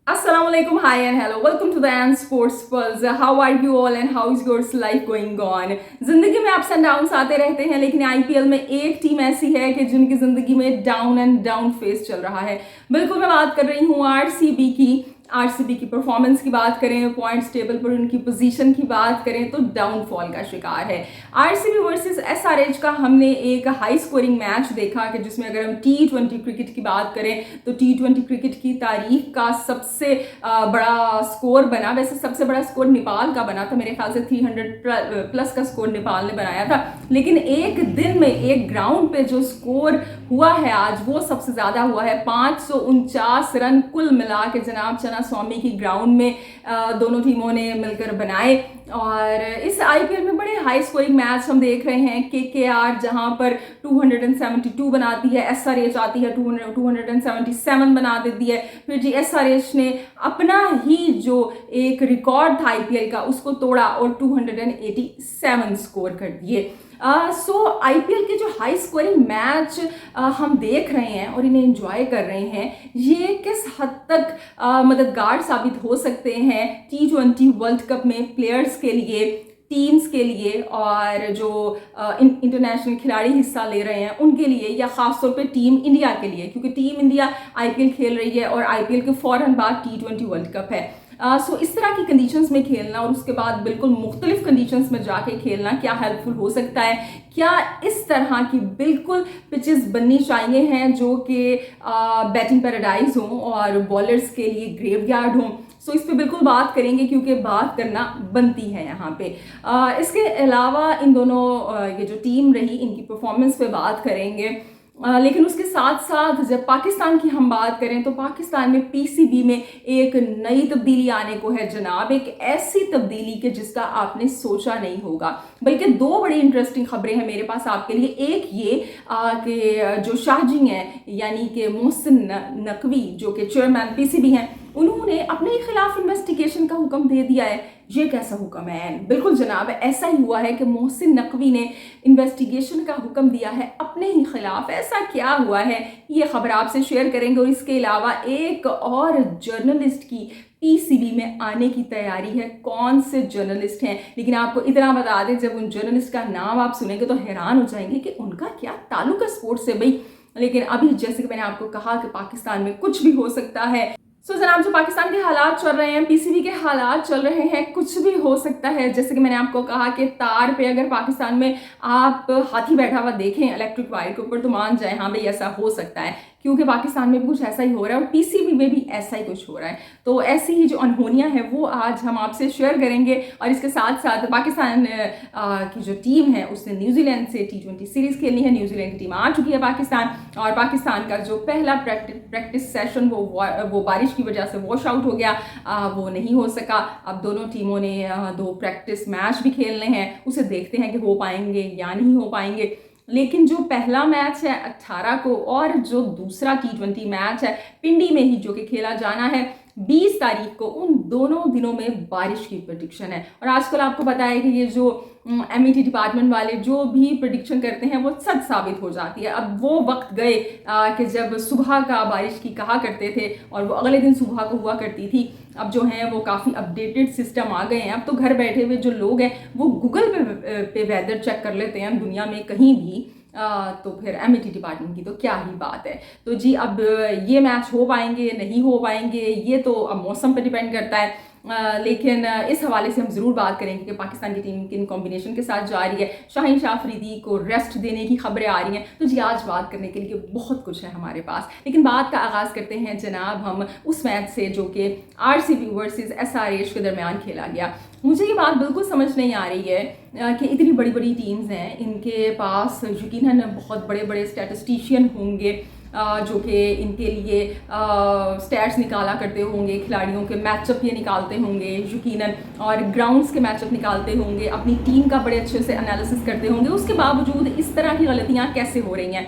Assalamualaikum, hi and hello. Welcome to the Ant Sports Pulse. How are you all and how is your life going on? जिंदगी में ups and downs आते रहते हैं, लेकिन IPL में एक team ऐसी है कि जिनकी जिंदगी में डाउन एंड डाउन फेस चल रहा है। बिल्कुल मैं बात कर रही हूँ आरसीबी की। आरसीबी की परफॉर्मेंस की बात करें, पॉइंट्स टेबल पर उनकी पोजीशन की बात करें तो डाउनफॉल का शिकार है। आरसीबी वर्सेस एसआरएच का हमने एक हाई स्कोरिंग मैच देखा कि जिसमें अगर हम टी20 क्रिकेट की बात करें तो टी20 क्रिकेट की तारीख का सबसे बड़ा स्कोर बना। वैसे सबसे बड़ा स्कोर नेपाल का बना था, मेरे ख्याल से 300 प्लस का स्कोर नेपाल ने बनाया था, लेकिन एक दिन में एक ग्राउंड पे जो स्कोर हुआ है आज वो सबसे ज्यादा हुआ है। 549 रन कुल मिला के जनाब चना स्वामी की ग्राउंड में दोनों टीमों ने मिलकर बनाए। और इस आईपीएल में बड़े हाई स्कोरिंग मैच हम देख रहे हैं। केकेआर जहां पर 272 बनाती है, एसआरएच आती है 277 बना देती है। फिर जी एसआरएच ने अपना ही जो एक रिकॉर्ड था आईपीएल का उसको तोड़ा और 287 स्कोर कर दिए। सो आईपीएल के जो हाई स्कोरिंग मैच हम देख रहे हैं और इन्हें एंजॉय कर रहे हैं, ये किस हद तक मददगार साबित हो सकते हैं टी20 वर्ल्ड कप में प्लेयर्स के लिए, टीम्स के लिए और जो इंटरनेशनल खिलाड़ी हिस्सा ले रहे हैं उनके लिए, या खासतौर पे टीम इंडिया के लिए, क्योंकि टीम इंडिया आईपीएल खेल रही है और आईपीएल के फौरन बाद टी20 वर्ल्ड कप है। सो इस तरह की कंडीशंस में खेलना और उसके बाद बिल्कुल मुख्तलिफ कंडीशंस में जाके खेलना क्या हेल्पफुल हो सकता है? क्या इस तरह की बिल्कुल पिचेस बननी चाहिए हैं जो कि बैटिंग पैराडाइज हों और बॉलर्स के लिए ग्रेवयार्ड हों? सो इस पे बिल्कुल बात करेंगे क्योंकि बात करना बनती है यहाँ पे। इसके अलावा इन दोनों ये जो टीम रही इनकी परफॉर्मेंस पे बात करेंगे। लेकिन उसके साथ साथ जब पाकिस्तान की हम बात करें तो पाकिस्तान में पीसीबी में एक नई तब्दीली आने को है जनाब, एक ऐसी तब्दीली के जिसका आपने सोचा नहीं होगा। बल्कि दो बड़ी इंटरेस्टिंग खबरें हैं मेरे पास आपके लिए। एक ये कि जो शाहजी हैं यानी कि मोहसिन नकवी जो कि चेयरमैन पीसीबी हैं, उन्होंने अपने ही खिलाफ इन्वेस्टिगेशन का हुक्म दे दिया है। ये कैसा हुक्म है? बिल्कुल जनाब, ऐसा ही हुआ है कि मोहसिन नकवी ने इन्वेस्टिगेशन का हुक्म दिया है अपने ही खिलाफ। ऐसा क्या हुआ है ये खबर आपसे शेयर करेंगे। और इसके अलावा एक और जर्नलिस्ट की पीसीबी में आने की तैयारी है। कौन से जर्नलिस्ट हैं? लेकिन आपको इतना बता दें, जब उन जर्नलिस्ट का नाम आप सुनेंगे तो हैरान हो जाएंगे कि उनका क्या ताल्लुक है स्पोर्ट्स से भाई। लेकिन अभी जैसे कि मैंने आपको कहा कि पाकिस्तान में कुछ भी हो सकता है। सो जनाब, जो पाकिस्तान के हालात चल रहे हैं, पीसीबी के हालात चल रहे हैं, कुछ भी हो सकता है। जैसे कि मैंने आपको कहा कि तार पे अगर पाकिस्तान में आप हाथी बैठा हुआ देखें इलेक्ट्रिक वायर के ऊपर तो मान जाए हाँ भाई ऐसा हो सकता है, क्योंकि पाकिस्तान में भी कुछ ऐसा ही हो रहा है और पीसीबी में भी ऐसा ही कुछ हो रहा है। तो ऐसी ही जो अनहोनियां हैं वो आज हम आपसे शेयर करेंगे। और इसके साथ साथ पाकिस्तान की जो टीम है उसने न्यूजीलैंड से टी20 सीरीज खेलनी है। न्यूजीलैंड की टीम आ चुकी है पाकिस्तान, और पाकिस्तान का जो पहला प्रैक्टिस सेशन वो बारिश की वजह से वॉश आउट हो गया, वो नहीं हो सका। अब दोनों टीमों ने दो प्रैक्टिस मैच भी खेलने हैं, उसे देखते हैं कि हो पाएंगे या नहीं हो पाएंगे। लेकिन जो पहला मैच है 18 को और जो दूसरा टी20 मैच है पिंडी में ही जो कि खेला जाना है 20 तारीख को, उन दोनों दिनों में बारिश की प्रेडिक्शन है। और आजकल आपको पता है कि ये जो एमईटी डिपार्टमेंट वाले जो भी प्रेडिक्शन करते हैं वो सच साबित हो जाती है। अब वो वक्त गए कि जब सुबह का बारिश की कहा करते थे और वो अगले दिन सुबह को हुआ करती थी। अब जो है वो काफ़ी अपडेटेड सिस्टम आ गए हैं। अब तो घर बैठे हुए जो लोग हैं वो गूगल पे वेदर चेक कर लेते हैं दुनिया में कहीं भी। तो फिर एमईटी डिपार्टमेंट की तो क्या ही बात है। तो जी अब ये मैच हो पाएंगे नहीं हो पाएंगे ये तो अब मौसम पर डिपेंड करता है। लेकिन इस हवाले से हम ज़रूर बात करेंगे कि पाकिस्तान की टीम किन कॉम्बिनेशन के साथ जा रही है। शाहीन शाह अफरीदी को रेस्ट देने की खबरें आ रही हैं। तो जी आज बात करने के लिए बहुत कुछ है हमारे पास, लेकिन बात का आगाज़ करते हैं जनाब हम उस मैच से जो कि आरसीबी वर्सेस एसआरएच के दरमियान खेला गया। मुझे ये बात बिल्कुल समझ नहीं आ रही है कि इतनी बड़ी बड़ी टीम्स हैं, इनके पास यकीनन बहुत बड़े बड़े स्टैटिस्टिशियन होंगे जो कि इनके लिए स्टैट्स निकाला करते होंगे, खिलाड़ियों के मैचअप ये निकालते होंगे यकीनन, और ग्राउंड्स के मैचअप निकालते होंगे, अपनी टीम का बड़े अच्छे से एनालिसिस करते होंगे। उसके बावजूद इस तरह की गलतियाँ कैसे हो रही हैं?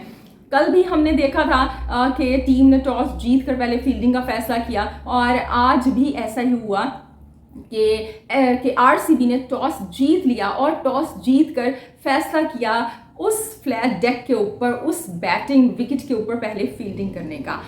कल भी हमने देखा था कि टीम ने टॉस जीत कर पहले फील्डिंग का फैसला किया, और आज भी ऐसा ही हुआ कि आरसीबी ने टॉस जीत लिया और टॉस जीत कर फैसला किया उस फ्लैट डेक के ऊपर उस बैटिंग विकेट के ऊपर पहले फील्डिंग करने का।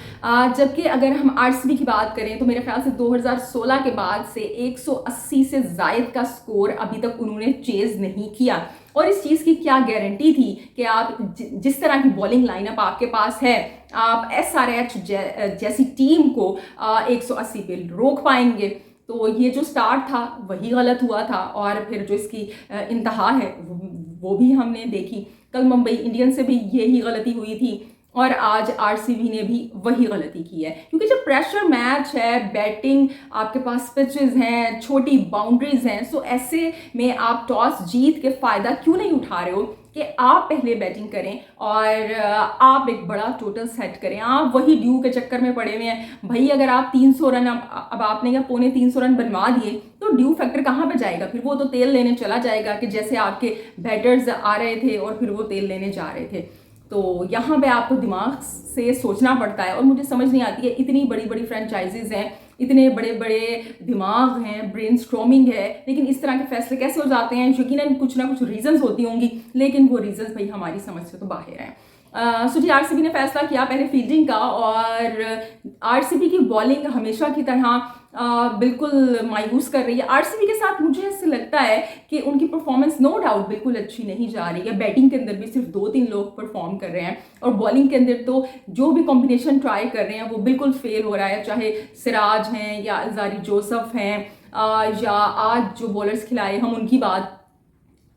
जबकि अगर हम आरसीबी की बात करें तो मेरे ख्याल से 2016 के बाद से 180 से जायद का स्कोर अभी तक उन्होंने चेज नहीं किया। और इस चीज़ की क्या गारंटी थी कि आप जिस तरह की बॉलिंग लाइनअप आपके पास है, आप एसआरएच जैसी टीम को 180 पे रोक पाएंगे। तो ये जो स्टार्ट था वही गलत हुआ था, और फिर जो इसकी इंतहा है वो भी हमने देखी। कल मुंबई इंडियंस से भी यही गलती हुई थी, और आज आरसीबी ने भी वही गलती की है। क्योंकि जब प्रेशर मैच है, बैटिंग आपके पास पिचेस हैं, छोटी बाउंड्रीज हैं, सो ऐसे में आप टॉस जीत के फ़ायदा क्यों नहीं उठा रहे हो कि आप पहले बैटिंग करें और आप एक बड़ा टोटल सेट करें। आप वही ड्यू के चक्कर में पड़े हुए हैं भाई। अगर आप 300 रन अब आपने या 350 रन बनवा दिए तो ड्यू फैक्टर कहाँ पे जाएगा? फिर वो तो तेल लेने चला जाएगा कि जैसे आपके बैटर्स आ रहे थे और फिर वो तेल लेने जा रहे थे। तो यहाँ पे आपको दिमाग से सोचना पड़ता है, और मुझे समझ नहीं आती है, इतनी बड़ी बड़ी फ्रेंचाइजीज हैं, इतने बड़े बड़े दिमाग हैं, ब्रेनस्टॉर्मिंग है, लेकिन इस तरह के फैसले कैसे हो जाते हैं? यकीनन कुछ ना कुछ रीजंस होती होंगी, लेकिन वो रीजंस भाई हमारी समझ से तो बाहर हैं। सो जी आरसीबी ने फैसला किया पहले फील्डिंग का, और आरसीबी की बॉलिंग हमेशा की तरह बिल्कुल मायूस कर रही है। आरसीबी के साथ मुझे ऐसे लगता है कि उनकी परफॉर्मेंस नो डाउट बिल्कुल अच्छी नहीं जा रही है। बैटिंग के अंदर भी सिर्फ 2-3 लोग परफॉर्म कर रहे हैं, और बॉलिंग के अंदर तो जो भी कॉम्बिनेशन ट्राई कर रहे हैं वो बिल्कुल फेल हो रहा है। चाहे सिराज हैं या अल्जारी जोसफ हैं, या आज जो बॉलर्स खिलाए हम उनकी बात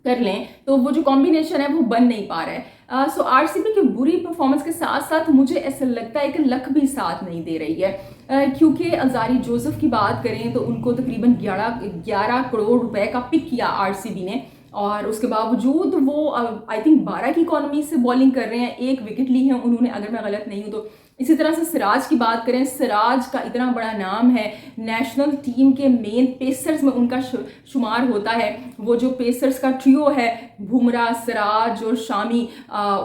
कर लें, तो वो जो कॉम्बिनेशन है वो बन नहीं पा रहा है। सो आरसीबी की बुरी परफॉर्मेंस के साथ साथ मुझे ऐसा लगता है कि लक भी साथ नहीं दे रही है। क्योंकि अल्जारी जोसफ की बात करें तो उनको तकरीबन 11 करोड़ रुपए का पिक किया आरसीबी ने, और उसके बावजूद वो आई थिंक 12 की इकॉनमी से बॉलिंग कर रहे हैं, 1 विकेट ली है उन्होंने अगर मैं गलत नहीं हूँ तो। इसी तरह से सिराज की बात करें, सिराज का इतना बड़ा नाम है, नेशनल टीम के मेन पेसर्स में उनका शुमार होता है। वो जो पेसर्स का ट्रियो है, बुमराह, सिराज और शामी,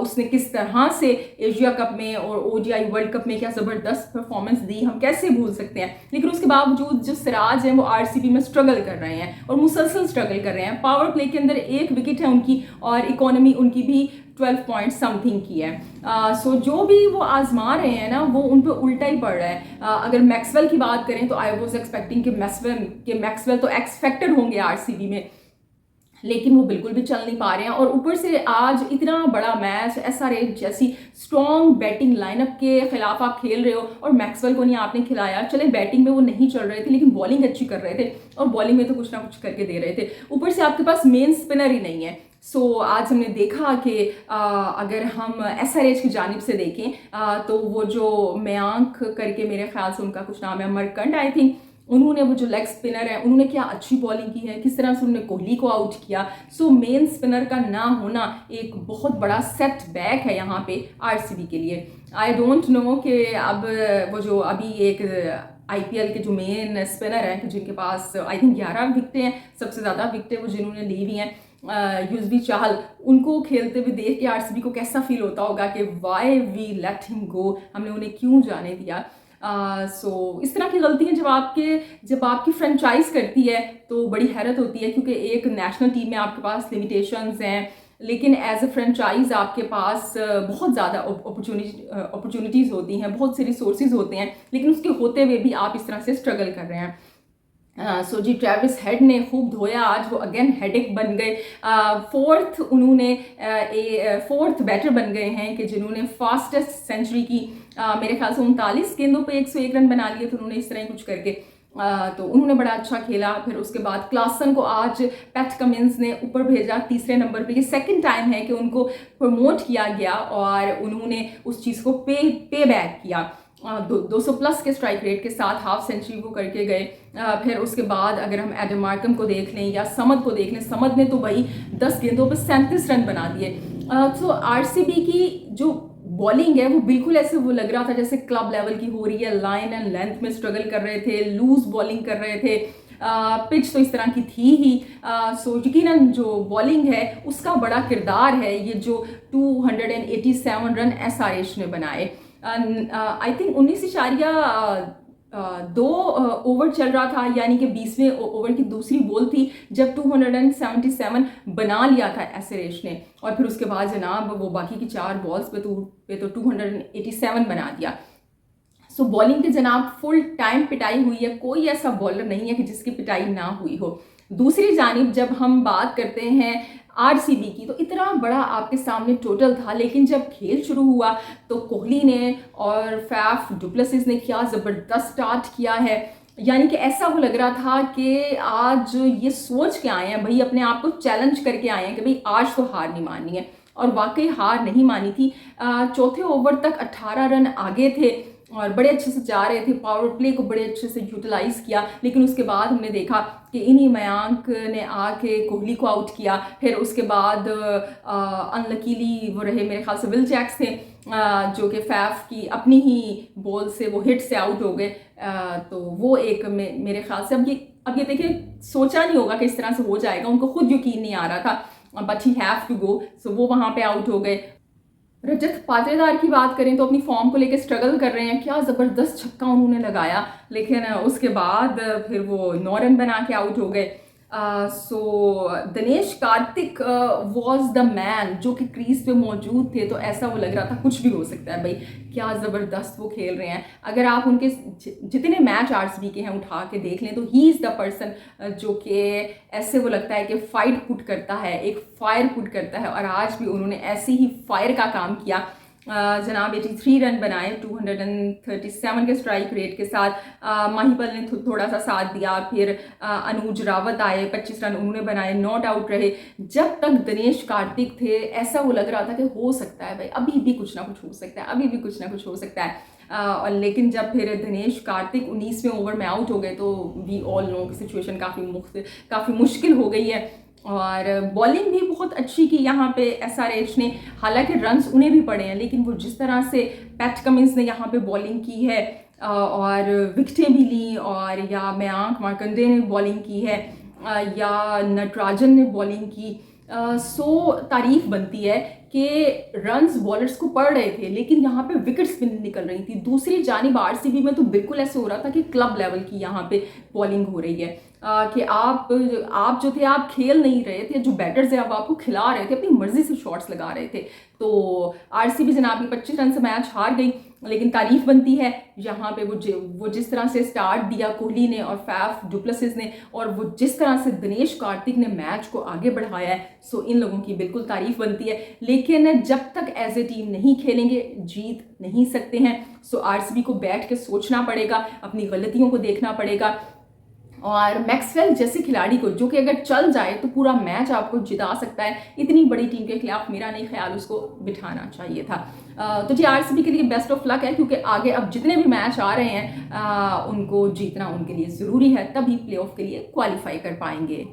उसने किस तरह से एशिया कप में और ओडीआई वर्ल्ड कप में क्या ज़बरदस्त परफॉर्मेंस दी, हम कैसे भूल सकते हैं। लेकिन उसके बावजूद जो सिराज है वो आरसीबी में स्ट्रगल कर रहे हैं, और मुसलसल स्ट्रगल कर रहे हैं। पावर प्ले के अंदर 1 विकेट है उनकी, और इकोनॉमी उनकी भी 12 पॉइंट समथिंग की है। सो जो भी वो आजमा रहे हैं ना, वो उन पर उल्टा ही पड़ रहा है। अगर मैक्सवेल की बात करें तो आई वॉज एक्सपेक्टिंग कि मैक्सवेल तो एक्स फैक्टर होंगे आरसीबी में, लेकिन वो बिल्कुल भी चल नहीं पा रहे हैं। और ऊपर से आज इतना बड़ा मैच, एसआरएच जैसी स्ट्रॉन्ग बैटिंग लाइनअप के खिलाफ आप खेल रहे हो, और मैक्सवेल को नहीं आपने खिलाया। चले बैटिंग में वो नहीं चल रहे थे, लेकिन बॉलिंग अच्छी कर रहे थे, और बॉलिंग में तो कुछ ना कुछ करके दे रहे थे। ऊपर से आपके पास मेन स्पिनर ही नहीं है। सो आज हमने देखा कि अगर हम एसआरएच की जानिब से देखें तो वो जो मयांक करके, मेरे ख्याल से उनका कुछ नाम है, मरकंड आई थिंक, उन्होंने वो जो लेग स्पिनर है उन्होंने क्या अच्छी बॉलिंग की है, किस तरह से उन्होंने कोहली को आउट किया। सो मेन स्पिनर का ना होना एक बहुत बड़ा सेटबैक है यहाँ पे आरसीबी के लिए। आई डोंट नो कि अब वो जो अभी एक आईपीएल के जो मेन स्पिनर हैं जिनके पास आई थिंक 11 विकेटें हैं, सबसे ज़्यादा विकेटें वो जिन्होंने ली हुई हैं, युजवेंद्र चहल, उनको खेलते हुए देख के आरसीबी को कैसा फील होता होगा कि why we let him go, हमने उन्हें क्यों जाने दिया। सो इस तरह की गलतियां जब आपकी फ्रेंचाइज करती है तो बड़ी हैरत होती है, क्योंकि एक नेशनल टीम में आपके पास लिमिटेशंस हैं, लेकिन एज अ फ्रेंचाइज आपके पास बहुत ज़्यादा अपॉर्चुनिटीज़ होती हैं, बहुत से रिसोर्सेज होते हैं, लेकिन उसके होते हुए भी आप इस तरह से स्ट्रगल कर रहे हैं। सो जी ट्रेविस हेड ने खूब धोया आज, वो अगेन हेडेक बन गए। फोर्थ बैटर बन गए हैं कि जिन्होंने फास्टेस्ट सेंचुरी की, मेरे ख्याल से 39 गेंदों पे 101 रन बना लिए थे उन्होंने, इस तरह ही कुछ करके। तो उन्होंने बड़ा अच्छा खेला। फिर उसके बाद क्लासन को आज पैट कमिंस ने ऊपर भेजा 3रे नंबर पे। ये सेकंड टाइम है कि उनको प्रमोट किया गया और उन्होंने उस चीज़ को पे बैक किया। 200 प्लस के स्ट्राइक रेट के साथ हाफ सेंचुरी वो करके गए। फिर उसके बाद अगर हम एडम मार्कम को देख लें या समद को देख लें, समद ने तो भाई 10 गेंदों पर 37 रन बना दिए। तो आरसीबी की जो बॉलिंग है वो बिल्कुल ऐसे वो लग रहा था जैसे क्लब लेवल की हो रही है, लाइन एंड लेंथ में स्ट्रगल कर रहे थे, लूज बॉलिंग कर रहे थे। पिच तो इस तरह की थी ही। सो यकीनन जो बॉलिंग है उसका बड़ा किरदार है ये जो 287 रन एसआरएच ने बनाए। आई थिंक 19 दो ओवर चल रहा था, यानी कि 20वें ओवर की दूसरी बॉल थी जब 277 बना लिया था एसरेश ने, और फिर उसके बाद जनाब वो बाकी की 4 बॉल्स पे तो 287 बना दिया। सो बॉलिंग की जनाब फुल टाइम पिटाई हुई है, कोई ऐसा बॉलर नहीं है कि जिसकी पिटाई ना हुई हो। दूसरी जानिब जब हम बात करते हैं आरसीबी की, तो इतना बड़ा आपके सामने टोटल था, लेकिन जब खेल शुरू हुआ तो कोहली ने और फैफ डुप्लेसिस ने क्या ज़बरदस्त स्टार्ट किया है। यानी कि ऐसा वो लग रहा था कि आज ये सोच के आए हैं भाई, अपने आप को चैलेंज करके आए हैं कि भाई आज तो हार नहीं माननी है, और वाकई हार नहीं मानी थी। चौथे ओवर तक 18 रन आगे थे और बड़े अच्छे से जा रहे थे, पावर प्ले को बड़े अच्छे से यूटिलाइज़ किया, लेकिन उसके बाद हमने देखा कि इन्हीं मयांक ने आके कोहली को आउट किया। फिर उसके बाद अनलकीली वो रहे, मेरे ख्याल से विल जैक्स थे, जो कि फैफ की अपनी ही बॉल से वो हिट से आउट हो गए। तो वो एक मेरे ख्याल से अब ये देखिए, सोचा नहीं होगा कि इस तरह से हो जाएगा, उनको खुद यकीन नहीं आ रहा था, but he have to go, so वो वहाँ पे आउट हो गए। रजत पाटीदार की बात करें तो अपनी फॉर्म को लेकर स्ट्रगल कर रहे हैं, क्या ज़बरदस्त छक्का उन्होंने लगाया, लेकिन उसके बाद फिर वो 9 रन बना के आउट हो गए। So Dinesh Karthik was the man, जो कि क्रीज पे मौजूद थे, तो ऐसा वो लग रहा था कुछ भी हो सकता है भाई, क्या ज़बरदस्त वो खेल रहे हैं। अगर आप उनके जितने मैच आरसीबी के हैं उठा के देख लें तो ही इज़ द पर्सन जो कि ऐसे वो लगता है कि फाइट पुट करता है, एक फायर पुट करता है, और आज भी उन्होंने ऐसे ही फायर का काम किया। जनाब 83 रन बनाए 237 के स्ट्राइक रेट के साथ। माहिपल ने थोड़ा सा साथ दिया, फिर अनुज रावत आए, 25 रन उन्होंने बनाए, नॉट आउट रहे। जब तक दिनेश कार्तिक थे ऐसा वो लग रहा था कि हो सकता है भाई, अभी भी कुछ ना कुछ हो सकता है, अभी भी कुछ ना कुछ हो सकता है। और लेकिन जब फिर दिनेश कार्तिक 19वें ओवर में आउट हो गए तो वी ऑल नो कि सिचुएशन काफ़ी मुश्किल हो गई है। और बॉलिंग भी बहुत अच्छी की यहाँ पे एसआरएच ने, हालांकि रन्स उन्हें भी पड़े हैं, लेकिन वो जिस तरह से पैट कमिंस ने यहाँ पे बॉलिंग की है और विकेटें भी ली, और या मयांक मार्कंडे ने बॉलिंग की है या नटराजन ने बॉलिंग की, सो तारीफ बनती है कि रन्स बॉलर्स को पड़ रहे थे, लेकिन यहाँ पे विकेट्स भी निकल रही थी। दूसरी जानिब आरसीबी में तो बिल्कुल ऐसे हो रहा था कि क्लब लेवल की यहाँ पे बॉलिंग हो रही है, कि आप जो थे आप खेल नहीं रहे थे, जो बैटर्स है अब आपको खिला रहे थे, अपनी मर्जी से शॉट्स लगा रहे थे। तो आरसीबी जनाब 25 रन से मैच हार गई, लेकिन तारीफ बनती है यहाँ पे वो जिस तरह से स्टार्ट दिया कोहली ने और फैफ डुप्लेसिस ने, और वो जिस तरह से दिनेश कार्तिक ने मैच को आगे बढ़ाया है, सो इन लोगों की बिल्कुल तारीफ बनती है। लेकिन जब तक एज ए टीम नहीं खेलेंगे जीत नहीं सकते हैं। सो आरसीबी को बैठ के सोचना पड़ेगा, अपनी गलतियों को देखना पड़ेगा, और मैक्सवेल जैसे खिलाड़ी को जो कि अगर चल जाए तो पूरा मैच आपको जिता सकता है, इतनी बड़ी टीम के खिलाफ मेरा नहीं ख्याल उसको बिठाना चाहिए था। तो जी आरसीबी के लिए बेस्ट ऑफ लक है, क्योंकि आगे अब जितने भी मैच आ रहे हैं उनको जीतना उनके लिए ज़रूरी है, तभी प्लेऑफ के लिए क्वालिफाई कर पाएंगे।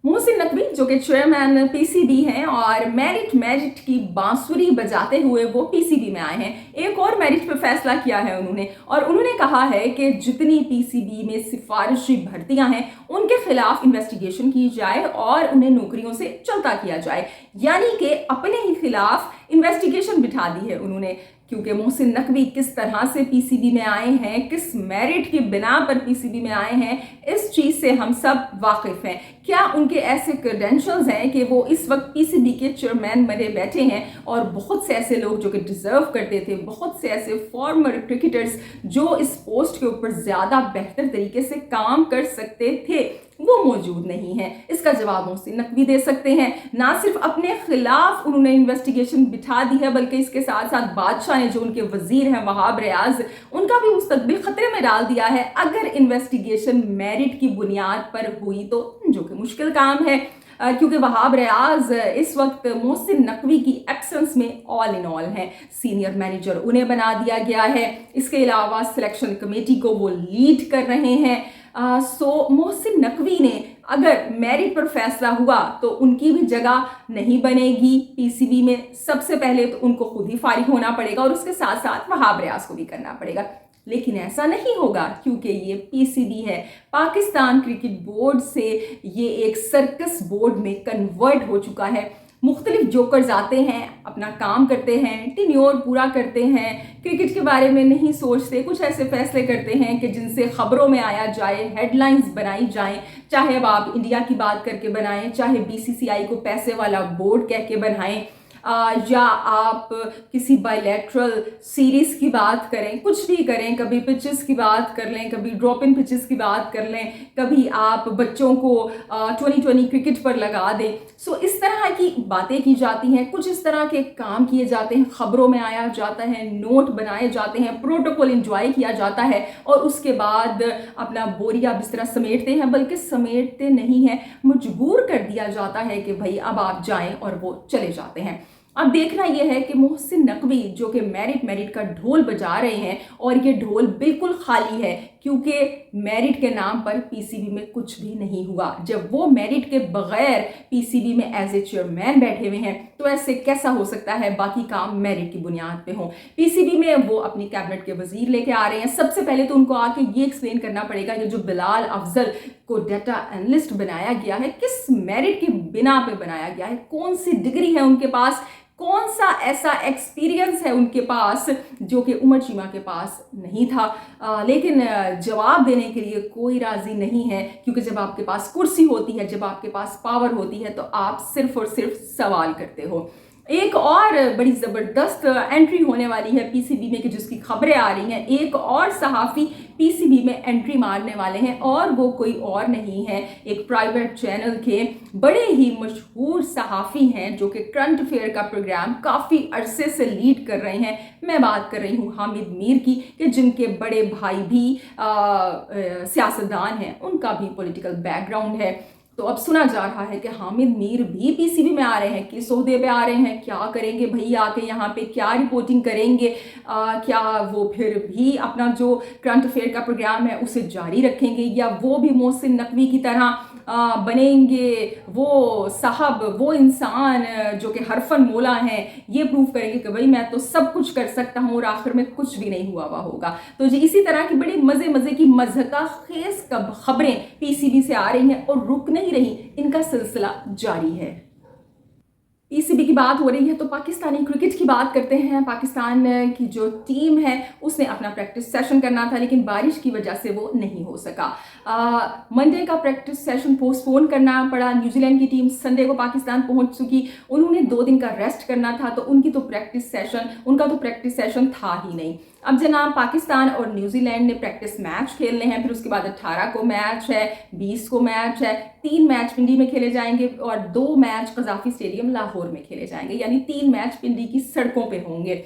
मोहसिन नकवी जो कि चेयरमैन पीसीबी हैं और मेरिट की बांसुरी बजाते हुए वो पीसीबी में आए हैं, एक और मेरिट पर फैसला किया है उन्होंने, और उन्होंने कहा है कि जितनी पीसीबी में सिफारिशी भर्तियां हैं उनके खिलाफ इन्वेस्टिगेशन की जाए और उन्हें नौकरियों से चलता किया जाए। यानी कि अपने ही खिलाफ इन्वेस्टिगेशन बिठा दी है उन्होंने, क्योंकि मोहसिन नकवी किस तरह से पीसीबी में आए हैं, किस मेरिट की बिना पर पीसीबी में आए हैं, इस चीज़ से हम सब वाकिफ़ हैं। क्या उनके ऐसे क्रेडेंशियल्स हैं कि वो इस वक्त पीसीबी के चेयरमैन बने बैठे हैं, और बहुत से ऐसे लोग जो कि डिज़र्व करते थे, बहुत से ऐसे फॉर्मर क्रिकेटर्स जो इस पोस्ट के ऊपर ज़्यादा बेहतर तरीके से काम कर सकते थे, वो मौजूद नहीं है। इसका जवाब मोहसिन नकवी दे सकते हैं। ना सिर्फ अपने खिलाफ उन्होंने इन्वेस्टिगेशन बिठा दी है, बल्कि इसके साथ साथ बादशाह ने, जो उनके वजीर हैं वहाब रियाज, उनका भी मुस्तकबिल खतरे में डाल दिया है अगर इन्वेस्टिगेशन मेरिट की बुनियाद पर हुई तो, जो कि मुश्किल काम है, क्योंकि वहाब रियाज इस वक्त मोहसिन नकवी की एब्सेंस में ऑल इन ऑल हैं। सीनियर मैनेजर उन्हें बना दिया गया है, इसके अलावा सिलेक्शन कमेटी को वो लीड कर रहे हैं। सो मोहसिन नकवी ने अगर मेरिट पर फैसला हुआ तो उनकी भी जगह नहीं बनेगी पीसीबी में। सबसे पहले तो उनको खुद ही फारिग होना पड़ेगा और उसके साथ साथ वहाब रियाज को भी करना पड़ेगा, लेकिन ऐसा नहीं होगा क्योंकि ये पीसीबी है, पाकिस्तान क्रिकेट बोर्ड से ये एक सर्कस बोर्ड में कन्वर्ट हो चुका है। मुख्तलिफ जोकर्स आते हैं, अपना काम करते हैं, टेन्योर पूरा करते हैं, क्रिकेट के बारे में नहीं सोचते, कुछ ऐसे फैसले करते हैं कि जिनसे खबरों में आया जाए, हेडलाइंस बनाई जाएं, चाहे अब आप इंडिया की बात करके बनाएं, चाहे बीसीसीआई को पैसे वाला बोर्ड कह के बनाएं, या आप किसी बायलैटरल सीरीज की बात करें, कुछ भी करें, कभी पिचेस की बात कर लें, कभी ड्रॉप इन पिचेस की बात कर लें, कभी आप बच्चों को 2020 क्रिकेट पर लगा दें। सो इस तरह की बातें की जाती हैं, कुछ इस तरह के काम किए जाते हैं, खबरों में आया जाता है, नोट बनाए जाते हैं, प्रोटोकॉल एंजॉय किया जाता है और उसके बाद अपना बोरिया बिस्तरा समेटते हैं, बल्कि समेटते नहीं हैं, मजबूर कर दिया जाता है कि भाई अब आप जाएं, और वो चले जाते हैं। अब देखना यह है कि मोहसिन नकवी जो कि मेरिट का ढोल बजा रहे हैं, और ये ढोल बिल्कुल खाली है क्योंकि मेरिट के नाम पर पीसीबी में कुछ भी नहीं हुआ। जब वो मेरिट के बगैर पीसीबी में एज ए चेयरमैन बैठे हुए हैं तो ऐसे कैसा हो सकता है बाकी काम मेरिट की बुनियाद पे हो। पीसीबी में वो अपनी कैबिनेट के वजीर लेके आ रहे हैं। सबसे पहले तो उनको आके ये एक्सप्लेन करना पड़ेगा कि जो बिलाल अफजल को डाटा एनालिस्ट बनाया गया है, किस मेरिट की बिना पे बनाया गया है, कौन सी डिग्री है उनके पास, कौन सा ऐसा एक्सपीरियंस है उनके पास जो कि उमर चीमा के पास नहीं था। लेकिन जवाब देने के लिए कोई राजी नहीं है, क्योंकि जब आपके पास कुर्सी होती है, जब आपके पास पावर होती है, तो आप सिर्फ और सिर्फ सवाल करते हो। एक और बड़ी ज़बरदस्त एंट्री होने वाली है पीसीबी में कि जिसकी खबरें आ रही हैं, एक और सहाफ़ी पीसीबी में एंट्री मारने वाले हैं, और वो कोई और नहीं है, एक प्राइवेट चैनल के बड़े ही मशहूर सहाफ़ी हैं जो कि करंट अफेयर का प्रोग्राम काफ़ी अरसे से लीड कर रहे हैं। मैं बात कर रही हूँ हामिद मीर की, कि जिनके बड़े भाई भी सियासतदान हैं, उनका भी पॉलिटिकल बैकग्राउंड है। तो अब सुना जा रहा है कि हामिद मीर भी पीसीबी में आ रहे हैं, किस ओहदे पे आ रहे हैं, क्या करेंगे भैया आके यहाँ पे, क्या रिपोर्टिंग करेंगे, क्या वो फिर भी अपना जो करंट अफेयर का प्रोग्राम है उसे जारी रखेंगे, या वो भी मोहसिन नकवी की तरह बनेंगे वो साहब, वो इंसान जो कि हरफन मौला हैं, ये प्रूव करेंगे कि भाई मैं तो सब कुछ कर सकता हूँ, और आखिर में कुछ भी नहीं हुआ होगा। तो जी इसी तरह की बड़ी मज़े की मज़हका खेस खबरें पीसीबी से आ रही हैं और रुक नहीं रही, इनका सिलसिला जारी है। पीसीबी की बात हो रही है तो पाकिस्तानी क्रिकेट की बात करते हैं। पाकिस्तान की जो टीम है उसने अपना प्रैक्टिस सेशन करना था, लेकिन बारिश की वजह से वो नहीं हो सका। मंडे का प्रैक्टिस सेशन पोस्टपोन करना पड़ा। न्यूजीलैंड की टीम संडे को पाकिस्तान पहुंच चुकी, उन्होंने 2 दिन का रेस्ट करना था, तो उनका तो प्रैक्टिस सेशन था ही नहीं। अब जनाब पाकिस्तान और न्यूजीलैंड ने प्रैक्टिस मैच खेलने हैं, फिर उसके बाद 18 को मैच है, 20 को मैच है, 3 मैच पिंडी में खेले जाएंगे और 2 मैच कजाफी स्टेडियम लाहौर में खेले जाएंगे, यानी 3 मैच पिंडी की सड़कों पे होंगे।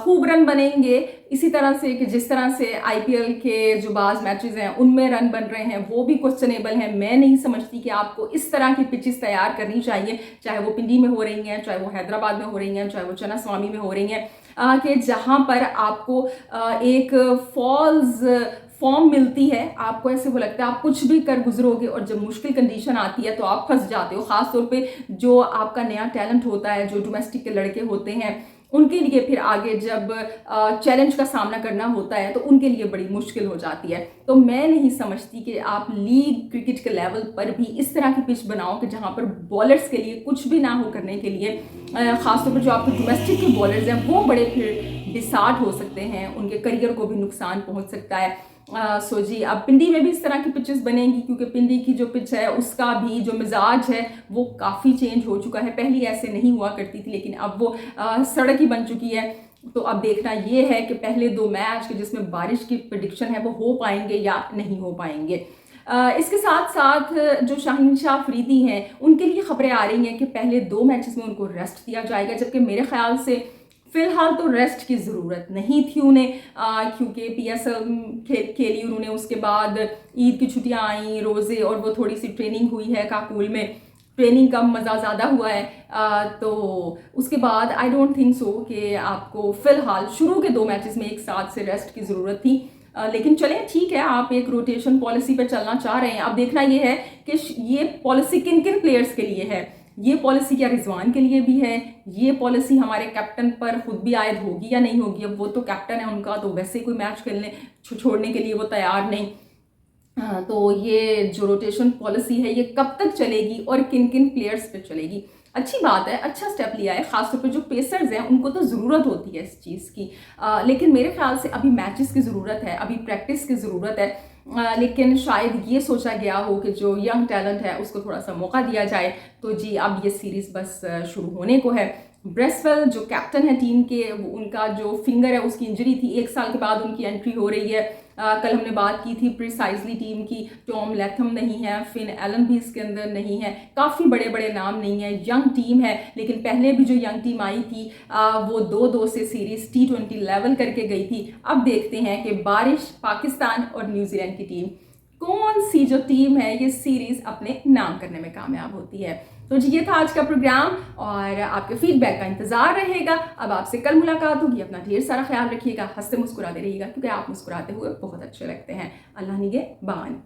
खूब रन बनेंगे, इसी तरह से कि जिस तरह से आईपीएल के जो बाज मैचेस हैं उनमें रन बन रहे हैं वो भी क्वेश्चनेबल हैं। मैं नहीं समझती कि आपको इस तरह की पिचेस तैयार करनी चाहिए, चाहे वो पिंडी में हो रही हैं, चाहे वो हैदराबाद में हो रही हैं, चाहे वो चना स्वामी में हो रही हैं, कि जहाँ पर आपको एक फॉल्स फॉर्म मिलती है, आपको ऐसे वो लगता है आप कुछ भी कर गुजरोगे, और जब मुश्किल कंडीशन आती है तो आप फंस जाते हो। ख़ास तौर पे जो आपका नया टैलेंट होता है, जो डोमेस्टिक के लड़के होते हैं, उनके लिए फिर आगे जब चैलेंज का सामना करना होता है तो उनके लिए बड़ी मुश्किल हो जाती है। तो मैं नहीं समझती कि आप लीग क्रिकेट के लेवल पर भी इस तरह की पिच बनाओ कि जहाँ पर बॉलर्स के लिए कुछ भी ना हो करने के लिए, ख़ासतौर पर जो आपके डोमेस्टिक के बॉलर्स हैं वो बड़े फिर डिसार्ट हो सकते हैं, उनके करियर को भी नुकसान पहुँच सकता है। सो जी अब पिंडी में भी इस तरह की पिचेस बनेंगी, क्योंकि पिंडी की जो पिच है उसका भी जो मिजाज है वो काफ़ी चेंज हो चुका है। पहले ऐसे नहीं हुआ करती थी, लेकिन अब वो सड़क ही बन चुकी है। तो अब देखना ये है कि पहले 2 मैच के जिसमें बारिश की प्रेडिक्शन है वो हो पाएंगे या नहीं हो पाएंगे। इसके साथ साथ जो शाहीन शाह अफरीदी हैं उनके लिए खबरें आ रही हैं कि पहले 2 मैचेस में उनको रेस्ट दिया जाएगा, जबकि मेरे ख्याल से फिलहाल तो रेस्ट की ज़रूरत नहीं थी उन्हें, क्योंकि पीएसएल खेली उन्होंने, उसके बाद ईद की छुट्टियां आई, रोज़े, और वो थोड़ी सी ट्रेनिंग हुई है काकुल में, ट्रेनिंग का मज़ा ज़्यादा हुआ है। तो उसके बाद आई डोंट थिंक सो कि आपको फ़िलहाल शुरू के 2 मैचेस में एक साथ से रेस्ट की ज़रूरत थी। लेकिन चलें ठीक है, आप एक रोटेशन पॉलिसी पर चलना चाह रहे हैं। अब देखना ये है कि ये पॉलिसी किन किन प्लेयर्स के लिए है। ये पॉलिसी क्या रिजवान के लिए भी है, ये पॉलिसी हमारे कैप्टन पर खुद भी आयद होगी या नहीं होगी। अब वो तो कैप्टन है उनका, तो वैसे कोई मैच खेलने छोड़ने के लिए वो तैयार नहीं। तो ये जो रोटेशन पॉलिसी है ये कब तक चलेगी और किन किन प्लेयर्स पे चलेगी। अच्छी बात है, अच्छा स्टेप लिया है, ख़ासतौर पे जो पेसर्स हैं उनको तो ज़रूरत होती है इस चीज़ की। लेकिन मेरे ख़्याल से अभी मैचेस की ज़रूरत है, अभी प्रैक्टिस की ज़रूरत है। लेकिन शायद ये सोचा गया हो कि जो यंग टैलेंट है उसको थोड़ा-सा मौका दिया जाए। तो जी, अब ये सीरीज़ बस शुरू होने को है। ब्रेसवेल जो कैप्टन है टीम के, वो उनका जो फिंगर है उसकी इंजरी थी, 1 साल के बाद उनकी एंट्री हो रही है। कल हमने बात की थी प्रिसाइजली टीम की, टॉम लैथम नहीं है, फिन एलन भी इसके अंदर नहीं है, काफ़ी बड़े बड़े नाम नहीं है, यंग टीम है। लेकिन पहले भी जो यंग टीम आई थी वो 2-2 से सीरीज T20 लेवल करके गई थी। अब देखते हैं कि बारिश, पाकिस्तान और न्यूजीलैंड की टीम, कौन सी जो टीम है ये सीरीज अपने नाम करने में कामयाब होती है। तो जी, ये था आज का प्रोग्राम और आपके फीडबैक का इंतजार रहेगा। अब आपसे कल मुलाकात होगी। अपना ढेर सारा ख्याल रखिएगा, हंसते मुस्कुराते रहिएगा, क्योंकि आप मुस्कुराते हुए बहुत अच्छे लगते हैं। अल्लाह निगहबान।